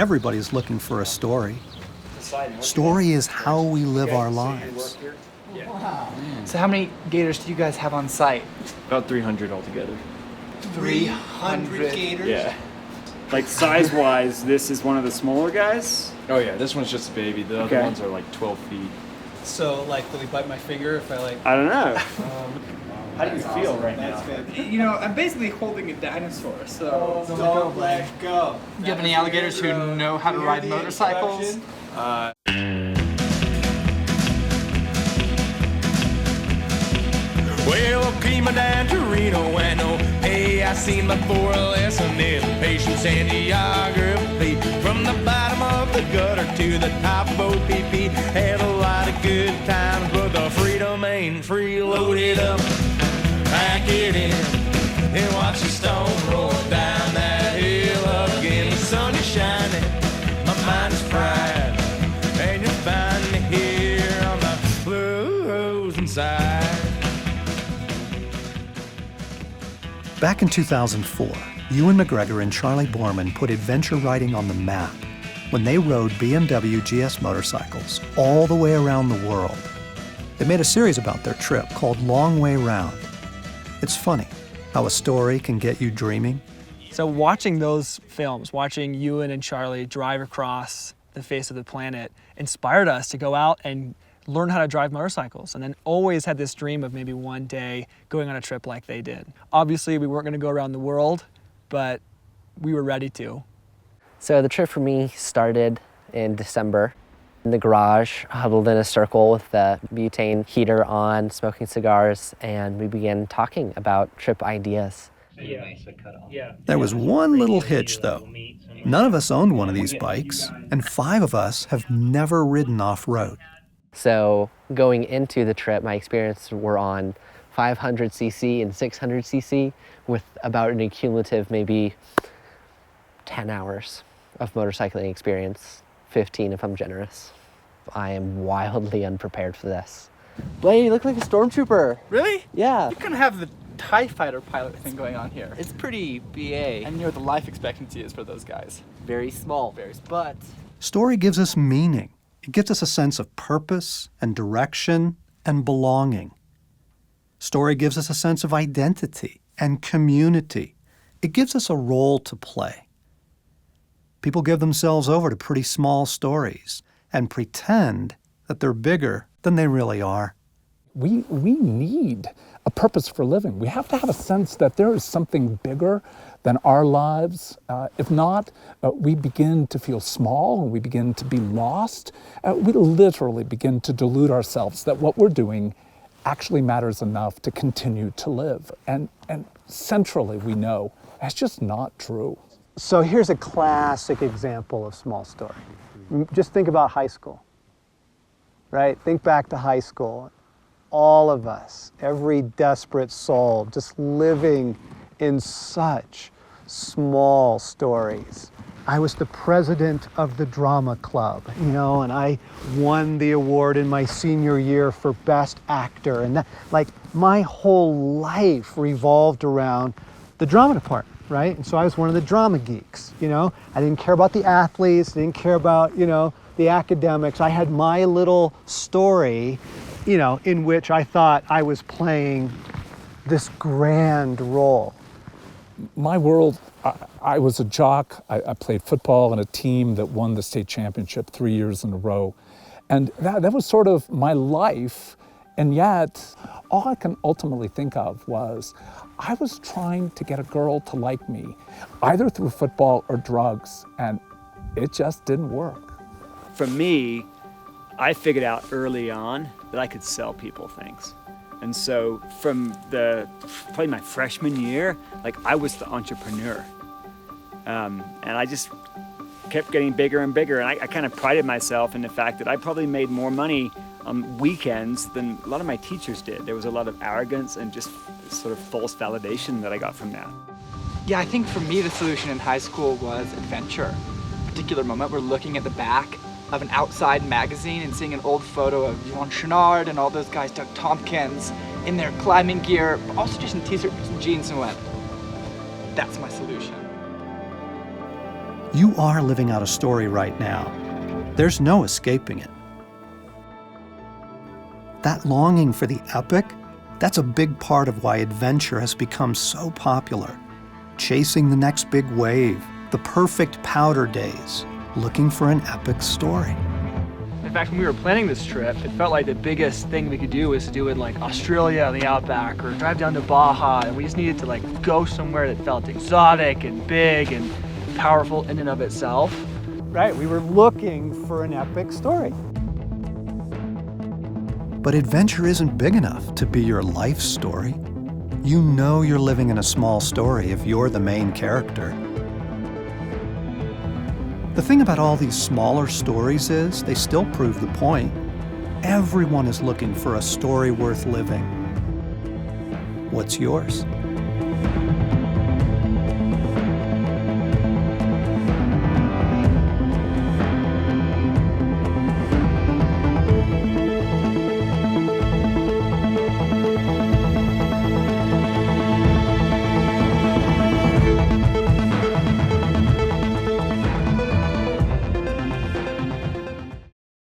Everybody's looking for a story. Story is how we live our lives. So how many gators do you guys have on site? About 300 altogether. 300 gators? Yeah. Like size-wise, this is one of the smaller guys. Oh yeah, this one's just a baby. The other ones are like 12 feet. So, like, will he bite my finger if I, like... I don't know. How do you feel right now? You know, I'm basically holding a dinosaur, so... Don't let go. Do you have any alligators who know how to ride motorcycles? Well, I came down to Reno and hey, I seen my 4 lesson in patience and geography. From the bottom of the gutter to the top of OPP, had a lot of good times, but the freedom ain't free. Load it up, pack it in, and watch the stone roll down that hill again. The sun is shining, my mind is fried, and you'll find me here on the frozen side. Back in 2004, Ewan McGregor and Charlie Borman put adventure riding on the map when they rode BMW GS motorcycles all the way around the world. They made a series about their trip called Long Way Round. It's funny how a story can get you dreaming. So watching those films, watching Ewan and Charlie drive across the face of the planet, inspired us to go out and learn how to drive motorcycles, and then always had this dream of maybe one day going on a trip like they did. Obviously, we weren't going to go around the world, but we were ready to. So the trip for me started in December in the garage, huddled in a circle with the butane heater on, smoking cigars, and we began talking about trip ideas. There was one little hitch, though. None of us owned one of these bikes, and 5 of us have never ridden off-road. So going into the trip, my experiences were on 500cc and 600cc with about an cumulative maybe 10 hours of motorcycling experience, 15 if I'm generous. I am wildly unprepared for this. Blaine, you look like a stormtrooper. Really? Yeah. You kind of have the TIE fighter pilot thing going on here. It's pretty BA. And you know what the life expectancy is for those guys. Very small, but... Story gives us meaning. It gives us a sense of purpose and direction and belonging. Story gives us a sense of identity and community. It gives us a role to play. People give themselves over to pretty small stories and pretend that they're bigger than they really are. We need a purpose for living. We have to have a sense that there is something bigger than our lives. If not, we begin to feel small and we begin to be lost. We literally begin to delude ourselves that what we're doing actually matters enough to continue to live. And centrally we know that's just not true. So here's a classic example of small story. Just think about high school, right? Think back to high school. All of us, every desperate soul, just living in such small stories. I was the president of the drama club, and I won the award in my senior year for best actor. And that, like, my whole life revolved around the drama department, right? And so I was one of the drama geeks, I didn't care about the athletes, didn't care about, the academics. I had my little story, in which I thought I was playing this grand role. My world, I was a jock. I played football on a team that won the state championship 3 years in a row. And that was sort of my life. And yet, all I can ultimately think of was I was trying to get a girl to like me, either through football or drugs, and it just didn't work. For me, I figured out early on that I could sell people things. And so from probably my freshman year, I was the entrepreneur. And I just kept getting bigger and bigger. And I kind of prided myself in the fact that I probably made more money on weekends than a lot of my teachers did. There was a lot of arrogance and just sort of false validation that I got from that. Yeah, I think for me the solution in high school was adventure. A particular moment, we're looking at the back of an Outside magazine and seeing an old photo of Yvon Chouinard and all those guys, Doug Tompkins, in their climbing gear, but also just in t-shirts and jeans, and went, that's my solution. You are living out a story right now. There's no escaping it. That longing for the epic, that's a big part of why adventure has become so popular. Chasing the next big wave, the perfect powder days, looking for an epic story. In fact, when we were planning this trip, it felt like the biggest thing we could do was to do it like Australia in the outback or drive down to Baja, and we just needed to like go somewhere that felt exotic and big and powerful in and of itself. Right, we were looking for an epic story. But adventure isn't big enough to be your life story. You know you're living in a small story if you're the main character. The thing about all these smaller stories is they still prove the point. Everyone is looking for a story worth living. What's yours?